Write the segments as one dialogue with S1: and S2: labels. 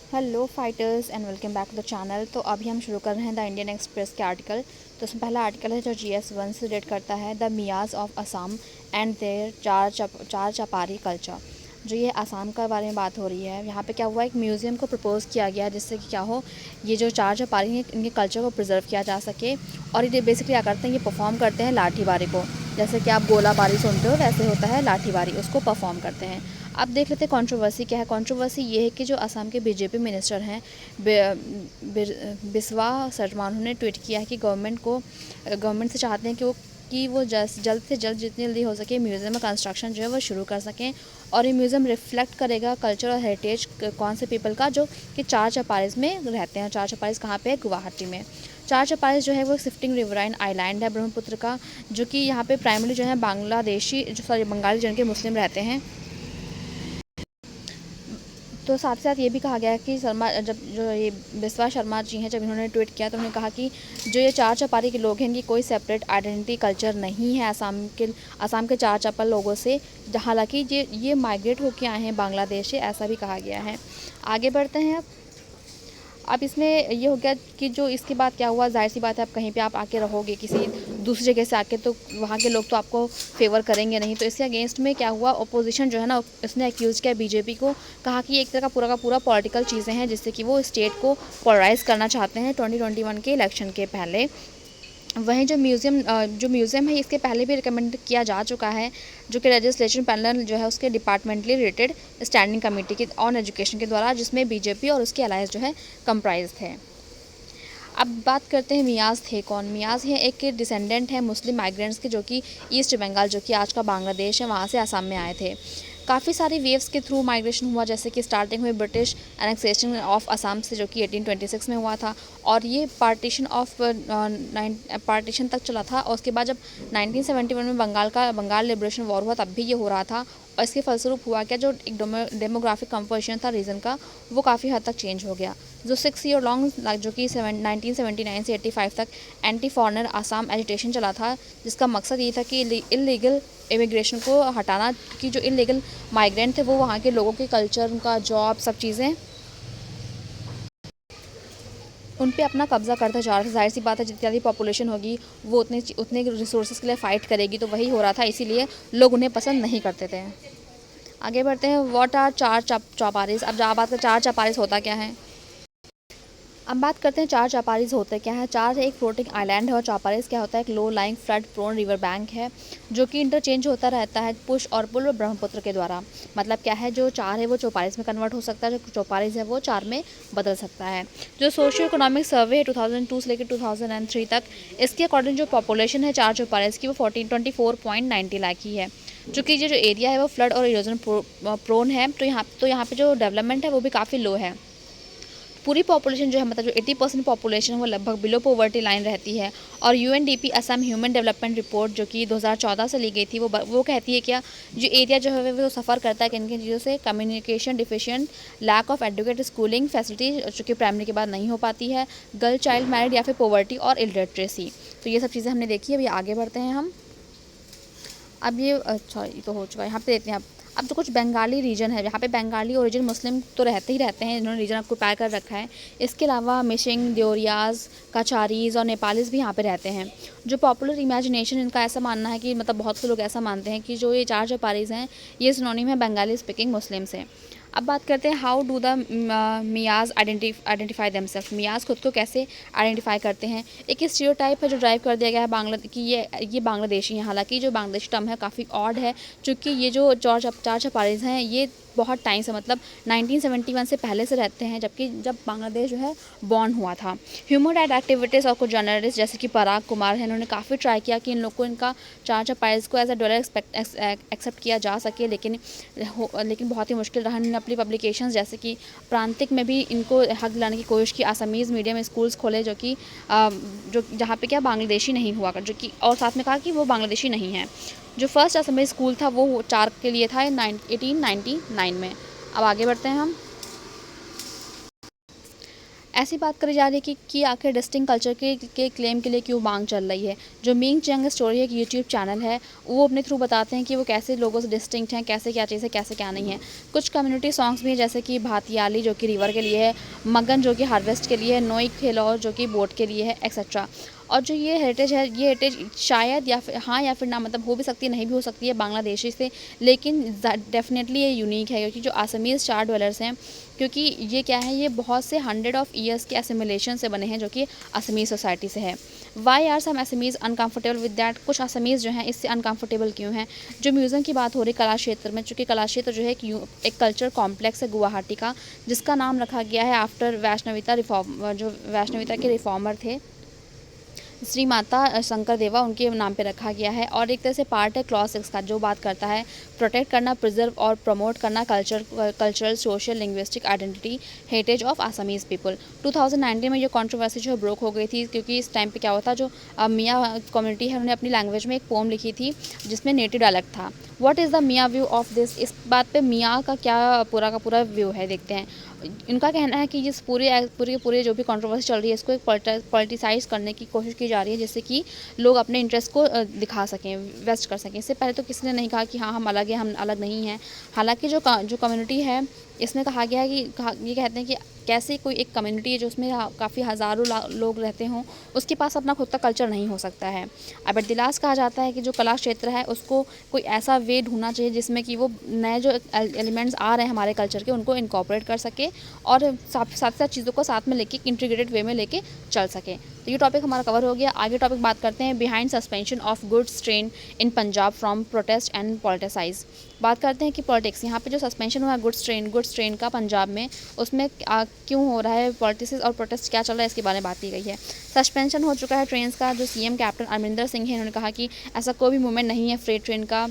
S1: Hello fighters and welcome back to the channel. तो अभी हम शुरू कर रहे हैं द इंडियन एक्सप्रेस के आर्टिकल। तो उसमें पहला आर्टिकल है जो GS1 से रिलेट करता है the Miyas of Assam and their char chapori culture. जो ये आसाम का बारे में बात हो रही है, यहाँ पे क्या हुआ, एक म्यूज़ियम को प्रपोज़ किया गया जिससे कि क्या हो, ये जो चार चपारी हैं इनके कल्चर को प्रिजर्व किया जा सके। और ये बेसिकली क्या करते हैं, ये परफॉर्म करते हैं लाठी बारी को। जैसे कि आप गोला बारी सुनते हो वैसे होता है लाठी बारी, उसको परफॉर्म करते हैं। अब देख लेते हैं कंट्रोवर्सी क्या है। कंट्रोवर्सी ये है कि जो असम के बीजेपी मिनिस्टर हैं बिस्वा शर्मा, उन्होंने ट्वीट किया है कि गवर्नमेंट से चाहते हैं कि वो जल्द से जल्द जितनी जल्दी हो सके म्यूज़ियम में कंस्ट्रक्शन जो है वो शुरू कर सकें। और ये म्यूज़ियम रिफ्लेक्ट करेगा कल्चर और हेरिटेज कौन से पीपल का, जो कि चार चपारीज में रहते हैं। चार चपारीज कहाँ पे है? गुवाहाटी में। चार चपारीज जो है वो शिफ्टिंग रिवराइन आइलैंड है ब्रह्मपुत्र का, जो कि यहाँ पे प्राइमरी जो है बंगाली जन के मुस्लिम रहते हैं। तो साथ ही साथ ये भी कहा गया है कि शर्मा जब जो ये बिस्वा शर्मा जी हैं, जब इन्होंने ट्वीट किया तो उन्होंने कहा कि जो ये चार चपारी के लोग हैं इनकी कोई सेपरेट आइडेंटिटी कल्चर नहीं है आसाम के चार चप्पल लोगों से। हालांकि ये माइग्रेट होकर आए हैं बांग्लादेश से, ऐसा भी कहा गया है। आगे बढ़ते हैं। अब इसमें ये हो गया कि जो इसके बाद क्या हुआ, जाहिर सी बात है, आप कहीं पे आप आके रहोगे किसी दूसरी जगह से आके, तो वहाँ के लोग तो आपको फेवर करेंगे नहीं। तो इसके अगेंस्ट में क्या हुआ, अपोजिशन जो है ना, उसने एक्यूज़ किया बीजेपी को, कहा कि एक तरह का पूरा पॉलिटिकल चीज़ें हैं जिससे कि वो स्टेट को पोलराइज़ करना चाहते हैं 2021 के इलेक्शन के पहले। वहीं जो म्यूज़ियम है इसके पहले भी रिकमेंड किया जा चुका है, जो कि लेजिस्लेशन पैनल जो है उसके डिपार्टमेंटली रिलेटेड स्टैंडिंग कमेटी के ऑन एजुकेशन के द्वारा, जिसमें बीजेपी और उसके अलायंस जो है कंप्राइज थे। अब बात करते हैं मियाज़ थे कौन। मियाज़ है एक डिसेंडेंट है मुस्लिम माइग्रेंट्स के, जो कि ईस्ट बंगाल, जो कि आज का बांग्लादेश है, वहाँ से आसाम में आए थे। काफ़ी सारी वेव्स के थ्रू माइग्रेशन हुआ, जैसे कि स्टार्टिंग में ब्रिटिश एनेक्सेशन ऑफ असम से, जो कि 1826 में हुआ था, और ये पार्टीशन तक चला था। और उसके बाद जब 1971 में बंगाल लिबरेशन वॉर हुआ, तब भी ये हो रहा था। और इसके फलस्वरूप हुआ क्या, जो एक डेमोग्राफिक कंपोजिशन था रीजन का, वो काफ़ी हद तक चेंज हो गया। जो 6 ईयर लॉन्ग, जो कि 1979 से 85 तक एंटी फॉरेनर आसाम एजिटेशन चला था, जिसका मकसद ये था कि इलीगल इमिग्रेशन को हटाना, कि जो इलीगल माइग्रेंट थे वो वहाँ के लोगों के कल्चर, उनका जॉब, सब चीज़ें उन पे अपना कब्जा करता जा रहा था। जाहिर सी बात है, जितनी ज़्यादा पॉपुलेशन होगी वो उतने रिसोर्सेज के लिए फ़ाइट करेगी, तो वही हो रहा था, इसीलिए लोग उन्हें पसंद नहीं करते थे। आगे बढ़ते हैं। व्हाट आर चार चौपारीज। अब जहाँ बात का चार चौपारीज होता क्या है, अब बात करते हैं चार चौपारीज होते क्या है। चार एक फ्लोटिंग आइलैंड है, और चौपारीज क्या होता है, एक low lying flood prone river bank है, जो कि इंटरचेंज होता रहता है पुश और पुल ब्रह्मपुत्र के द्वारा। मतलब क्या है, जो चार है वो चौपारीज में कन्वर्ट हो सकता है, जो चौपारीज है वो चार में बदल सकता है। जो सोशियो इकोनॉमिक सर्वे है 2002 से लेकर 2003 तक, इसके अकॉर्डिंग जो पॉपुलेशन है चार चौपारीज की वो 24.90 लाख ही है। चूँकि जो एरिया है वो फ्लड और इरोजन प्रोन है, तो यहाँ पे जो डेवलपमेंट है वो भी काफ़ी लो है। पूरी पॉपुलेशन जो है, मतलब जो 80% पॉपुलेशन है वो लगभग बिलो पॉवर्टी लाइन रहती है। और UNDP Assam human development report, जो कि 2014 से ली गई थी, वो कहती है क्या, जो एरिया जो है वो सफ़र करता है किन किन चीज़ों से, communication deficient, lack of educate schooling facility, जो कि प्राइमरी के बाद नहीं हो पाती है, गर्ल चाइल्ड मैरिड या फिर पॉवर्टी और इलिटरेसी। तो ये सब चीज़ें हमने देखी। अभी आगे बढ़ते हैं हम। अब ये अच्छा, ये तो हो चुका है, यहाँ पे देखते हैं। अब जो कुछ बंगाली रीजन है, यहाँ पे बंगाली ओरिजिन मुस्लिम तो रहते ही रहते हैं, इन्होंने रीजन आपको पैक कर रखा है। इसके अलावा मिशिंग, देवरियाज, कचारीज और नेपालीज भी यहाँ पे रहते हैं। जो पॉपुलर इमेजिनेशन, इनका ऐसा मानना है कि, मतलब बहुत से लोग ऐसा मानते हैं कि जो ये चार चौपारीज हैं ये सिनोनिम है बंगाली स्पीकिंग मुस्लिम से। अब बात करते हैं how do the Miyas identify themselves. Miyas खुद को कैसे आइडेंटिफाई करते हैं। एक स्टीरियोटाइप है जो ड्राइव कर दिया गया है कि ये बांग्लादेशी हैं। हालांकि जो बांग्लादेशी टर्म है काफ़ी ऑड है, चूँकि ये जो चार चपारीज हैं ये बहुत टाइम से, मतलब 1971 से पहले से रहते हैं, जब बांग्लादेश जो है बॉर्न हुआ था। ह्यूमन राइट एक्टिविटीज़ और कुछ जर्नलिस्ट जैसे कि पराग कुमार हैं, उन्होंने काफ़ी ट्राई किया कि इन लोग को इनका चार चपारीज को एज अ डॉलर एक्सेप्ट किया जा सके, लेकिन बहुत ही मुश्किल रहा। इन्होंने अपनी पब्लिकेशंस जैसे कि प्रांतिक में भी इनको हक दिलाने की कोशिश की। असमीज़ मीडियम स्कूल्स खोले, जो कि जो जहाँ पे क्या बांग्लादेशी नहीं हुआ कर, जो कि, और साथ में कहा कि वो बांग्लादेशी नहीं है। जो फर्स्ट असमीज़ स्कूल था वो चार के लिए था 1899 में। अब आगे बढ़ते हैं हम। ऐसी बात करी जा रही है कि आखिर डिस्टिंक्ट कल्चर के क्लेम के लिए क्यों मांग चल रही है। जो मिंग चंग स्टोरी एक यूट्यूब चैनल है, वो अपने थ्रू बताते हैं कि वो कैसे लोगों से डिस्टिंक्ट हैं, कैसे क्या चीज़ है, कैसे क्या नहीं है। कुछ कम्युनिटी सॉन्ग्स भी हैं, जैसे कि भातियाली जो कि रिवर के लिए है, मगन जो कि हार्वेस्ट के लिए है, नोई खेलौर जो कि बोट के लिए है, एक्सेट्रा। और जो ये हेरिटेज है, ये हेरिटेज शायद या फिर हाँ या फिर ना, मतलब हो भी सकती है, नहीं भी हो सकती है बांग्लादेशी से, लेकिन डेफिनेटली ये यूनिक है, क्योंकि जो आसामीज़ चार ड्वेलर्स हैं, क्योंकि ये क्या है, ये बहुत से 100 के एसिमिलेशन से बने हैं, जो कि असमीज़ सोसाइटी से है। Why are some Assamese uncomfortable with that, कुछ असमीज़ जो हैं इससे अनकम्फर्टेबल क्यों हैं। जो म्यूज़ियम की बात हो रही कला क्षेत्र में, चूँकि कला क्षेत्र जो है एक कल्चर कॉम्प्लेक्स है गुवाहाटी का, जिसका नाम रखा गया है आफ्टर वैष्णविता रिफॉर्म, जो वैष्णविता के रिफॉर्मर थे श्री माता शंकर देवा, उनके नाम पे रखा गया है। और एक तरह से पार्ट है क्लॉज 6 का, जो बात करता है प्रोटेक्ट करना, प्रिजर्व और प्रमोट करना cultural, social, linguistic identity, heritage of Assamese people. 2019 में ये कंट्रोवर्सी जो ब्रोक हो गई थी, क्योंकि इस टाइम पे क्या हुआ था, जो मियाँ कम्युनिटी है, उन्होंने अपनी लैंग्वेज में एक पोम लिखी थी जिसमें नेटिव डायलेक्ट था। व्हाट इज़ द मियाँ व्यू ऑफ दिस, इस बात पे मियाँ का क्या पूरा का पूरा व्यू है, देखते हैं। इनका कहना है कि इस पूरे जो भी कंट्रोवर्सी चल रही है, इसको एक पॉलिटिसाइज करने की कोशिश की जा रही है, जिससे कि लोग अपने इंटरेस्ट को दिखा सकें, वेस्ट कर सकें। इससे पहले तो किसी ने नहीं कहा कि हाँ हम अलग हैं, हम अलग नहीं हैं। हालांकि जो कम्युनिटी है, इसमें कहा गया है कि ये कहते हैं कि कैसे कोई एक कम्युनिटी है जो उसमें काफ़ी हज़ारों लोग रहते हों, उसके पास अपना खुद का कल्चर नहीं हो सकता है। अब एट द लास्ट कहा जाता है कि जो कला क्षेत्र है, उसको कोई ऐसा वे ढूंढना चाहिए जिसमें कि वो नए जो एलिमेंट्स आ रहे हैं हमारे कल्चर के, उनको इनकॉर्पोरेट कर सके और साथ चीज़ों को साथ में लेके इंटीग्रेटेड वे में लेके चल सके। तो ये टॉपिक हमारा कवर हो गया। आगे टॉपिक बात करते हैं behind suspension of goods train in Punjab from protest and politicise. बात करते हैं कि पॉलिटिक्स, यहाँ पे जो सस्पेंशन हुआ है गुड्स ट्रेन का पंजाब में, उसमें क्यों हो रहा है, पॉलिटिक्स और प्रोटेस्ट क्या चल रहा है, इसके बारे में बात की गई है। सस्पेंशन हो चुका है ट्रेन का। जो सीएम कैप्टन अमरिंदर सिंह है, उन्होंने कहा कि ऐसा कोई भी मूवमेंट नहीं है फ्रेट ट्रेन का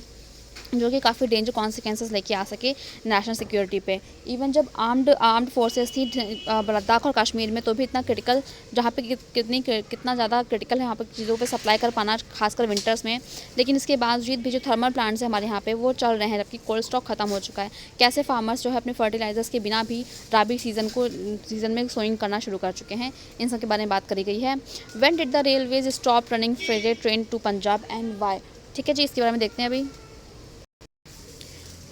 S1: जो कि काफ़ी डेंजर कॉन्सिक्वेंसेस लेके आ सके नेशनल सिक्योरिटी पे। इवन जब आर्म्ड फोर्सेस थी लद्दाख और कश्मीर में, तो भी इतना क्रिटिकल, जहाँ पे कितना ज़्यादा क्रिटिकल है यहाँ पर चीज़ों पे सप्लाई कर पाना, खासकर विंटर्स में। लेकिन इसके बावजूद भी जो थर्मल प्लांट्स हैं हमारे यहाँ पे, वो चल रहे हैं, जबकि कोल्ड स्टॉक खत्म हो चुका है। कैसे फार्मर्स जो है अपने फर्टिलाइजर्स के बिना भी राबी सीज़न में सोइंग करना शुरू कर चुके हैं, इन सब के बारे में बात करी गई है। When did the railways stop running freight train to Punjab and why. ठीक है जी, इसके बारे में देखते हैं अभी।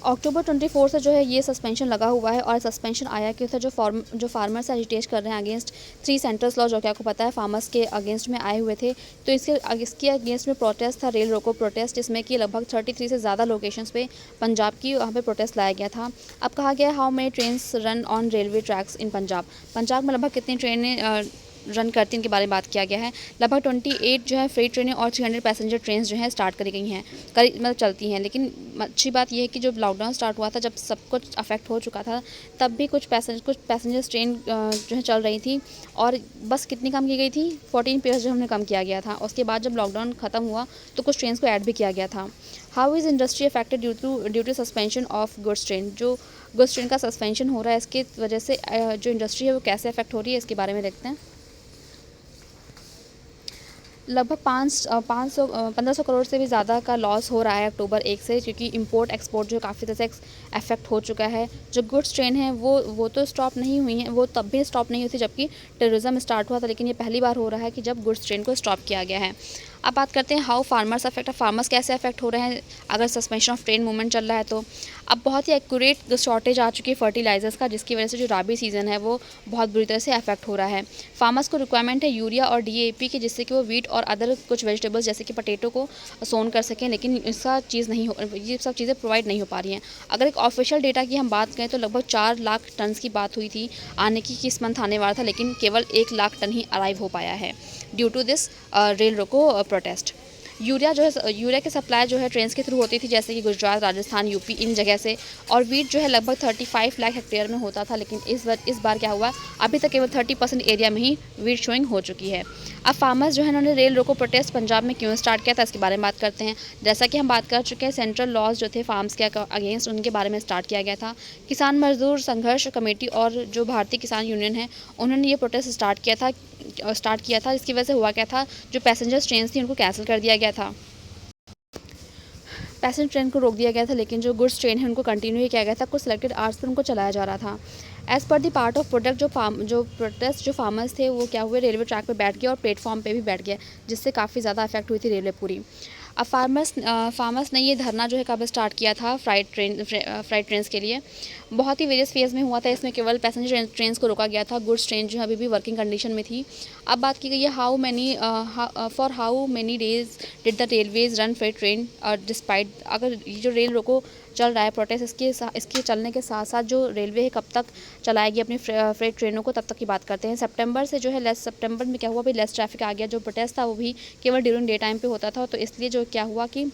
S1: अक्टूबर 24 से जो है ये सस्पेंशन लगा हुआ है, और सस्पेंशन आया कि था जो फार्मर्स एजिटेट कर रहे हैं अगेंस्ट 3 सेंटर्स लॉ, जो कि आपको पता है फार्मर्स के अगेंस्ट में आए हुए थे। तो इसके अगेंस्ट में प्रोटेस्ट था, रेल रोको प्रोटेस्ट, जिसमें कि लगभग 33 से ज़्यादा लोकेशंस पे पंजाब की वहाँ पे प्रोटेस्ट लाया गया था। अब कहा गया how many trains run on railway tracks इन पंजाब में लगभग कितनी ट्रेनें रन करती हैं, इनके बारे में बात किया गया है। लगभग 28 जो है फ्रेट ट्रेनें और 300 पैसेंजर ट्रेन जो हैं स्टार्ट करी गई हैं, मतलब चलती हैं। लेकिन अच्छी बात यह है कि जब लॉकडाउन स्टार्ट हुआ था, जब सब कुछ अफेक्ट हो चुका था, तब भी कुछ पैसेंजर ट्रेन जो है चल रही थी, और बस कितनी कम की गई थी, 14 पेयर्स जो हमने कम किया गया था। उसके बाद जब लॉकडाउन ख़त्म हुआ तो कुछ ट्रेन को ऐड भी किया गया था। How is industry affected due to suspension of goods train. जो गुड्स ट्रेन का सस्पेंशन हो रहा है, इसकी वजह से जो इंडस्ट्री है वो कैसे अफेक्ट हो रही है, इसके बारे में देखते हैं। लगभग 1500 करोड़ से भी ज़्यादा का लॉस हो रहा है अक्टूबर 1 से, क्योंकि इंपोर्ट एक्सपोर्ट जो काफ़ी तरह से अफेक्ट हो चुका है। जो गुड्स ट्रेन है वो तो स्टॉप नहीं हुई हैं, वो तब भी स्टॉप नहीं हुई थी जबकि टेररिज्म स्टार्ट हुआ था, लेकिन ये पहली बार हो रहा है कि जब गुड्स ट्रेन को स्टॉप किया गया है। अब बात करते हैं हाउ फार्मर्स अफेक्ट, फार्मर्स कैसे अफेक्ट हो रहे हैं अगर सस्पेंशन ऑफ ट्रेन मूवमेंट चल रहा है। तो अब बहुत ही एक्यूरेट शॉर्टेज आ चुकी है फर्टिलाइजर्स का, जिसकी वजह से जो राबी सीज़न है वो बहुत बुरी तरह से अफेक्ट हो रहा है। फार्मर्स को रिक्वायरमेंट है यूरिया और DAP की, जिससे कि वो वीट और अदर कुछ वेजिटेबल्स जैसे कि पटेटो को सोन कर सकें, लेकिन इसका ये सब चीज़ें प्रोवाइड नहीं हो पा रही हैं। अगर एक ऑफिशियल डेटा की हम बात करें तो लगभग 4 लाख टन की बात हुई थी आने की, किस मंथ आने वाला था, लेकिन केवल 1 लाख टन ही अराइव हो पाया है ड्यू टू दिस रेल रोको प्रोटेस्ट। यूरिया की सप्लाई जो है ट्रेन के थ्रू होती थी, जैसे कि गुजरात, राजस्थान, यूपी, इन जगह से। और वीट जो है लगभग 35 लाख हेक्टेयर में होता था, लेकिन इस बार क्या हुआ, अभी तक केवल 30% एरिया में ही वीट शोइंग हो चुकी है। अब फार्मर्स जो है उन्होंने रेल रोको प्रोटेस्ट पंजाब में क्यों स्टार्ट किया था, इसके बारे में बात करते हैं। जैसा कि हम बात कर चुके हैं, सेंट्रल लॉज जो थे फार्म्स के अगेंस्ट, उनके बारे में स्टार्ट किया गया था। किसान मजदूर संघर्ष कमेटी और जो भारतीय किसान यूनियन है, उन्होंने ये प्रोटेस्ट स्टार्ट किया था। इसकी वजह से हुआ क्या था, जो पैसेंजर ट्रेन थी उनको कैंसिल कर दिया गया था, पैसेंजर ट्रेन को रोक दिया गया था, लेकिन जो गुड्स ट्रेन है उनको कंटिन्यू किया गया था। कुछ सिलेक्टेड आवर्स पर उनको चलाया जा रहा था। As per the part of product जो प्रोटेस्ट जो फार्मर्स थे वो क्या हुए, रेलवे ट्रैक पे बैठ गए और प्लेटफॉर्म पे भी बैठ गए, जिससे काफ़ी ज़्यादा अफेक्ट हुई थी रेलवे पूरी। अब फार्मर्स ने ये धरना जो है कब स्टार्ट किया था, फ्राइट ट्रेन्स के लिए। बहुत ही वेरियस फेज़ में हुआ था, इसमें केवल पैसेंजर ट्रेन्स को रोका गया था, गुड्स ट्रेन जो है अभी भी वर्किंग कंडीशन में थी। अब बात की गई है for how many days did the Railways run freight train despite, अगर ये जो रेल रोको चल रहा है प्रोटेस्ट, इसके चलने के साथ साथ जो रेलवे है कब तक चलाएगी अपनी फ्रेट ट्रेनों को, तब तक की बात करते हैं। सितंबर से जो है सितंबर में क्या हुआ, भी लेस ट्रैफिक आ गया। जो प्रोटेस्ट था वो भी केवल ड्यूरिंग डे टाइम पे होता था, तो इसलिए जो क्या हुआ कि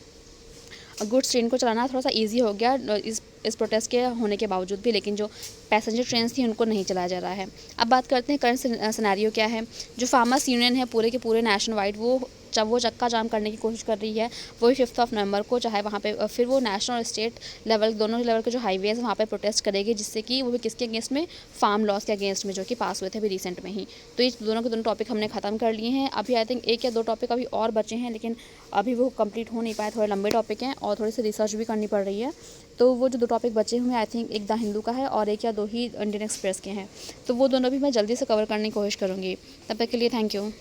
S1: गुड्स ट्रेन को चलाना थोड़ा सा इजी हो गया इस प्रोटेस्ट के होने के बावजूद भी, लेकिन जो पैसेंजर ट्रेन्स थी उनको नहीं चलाया जा रहा है। अब बात करते हैं करंट सिनेरियो क्या है। जो फार्मर्स यूनियन है पूरे के पूरे नेशनल वाइड वो चक्का जाम करने की कोशिश कर रही है, वही 5 नवंबर को, चाहे वहाँ पे फिर वो नेशनल और स्टेट लेवल दोनों लेवल के जो हाईवेज हैं वहाँ पे प्रोटेस्ट करेगी, जिससे कि वो भी किसके अगेंस्ट में, फार्म लॉस के अगेंस्ट में, जो कि पास हुए थे अभी रिसेंट में ही। तो ये दोनों के दोनों टॉपिक हमने ख़त्म कर लिए हैं। अभी आई थिंक 1 या 2 टॉपिक अभी और बचे हैं, लेकिन अभी वो कंप्लीट हो नहीं पाए, थोड़े लंबे टॉपिक हैं और थोड़ी सी रिसर्च भी करनी पड़ रही है। तो वो जो 2 टॉपिक बचे हुए हैं, आई थिंक एक द हिंदू का है और 1 या 2 ही इंडियन एक्सप्रेस के हैं, तो वो दोनों भी मैं जल्दी से कवर करने की कोशिश करूँगी। तब तक के लिए थैंक यू।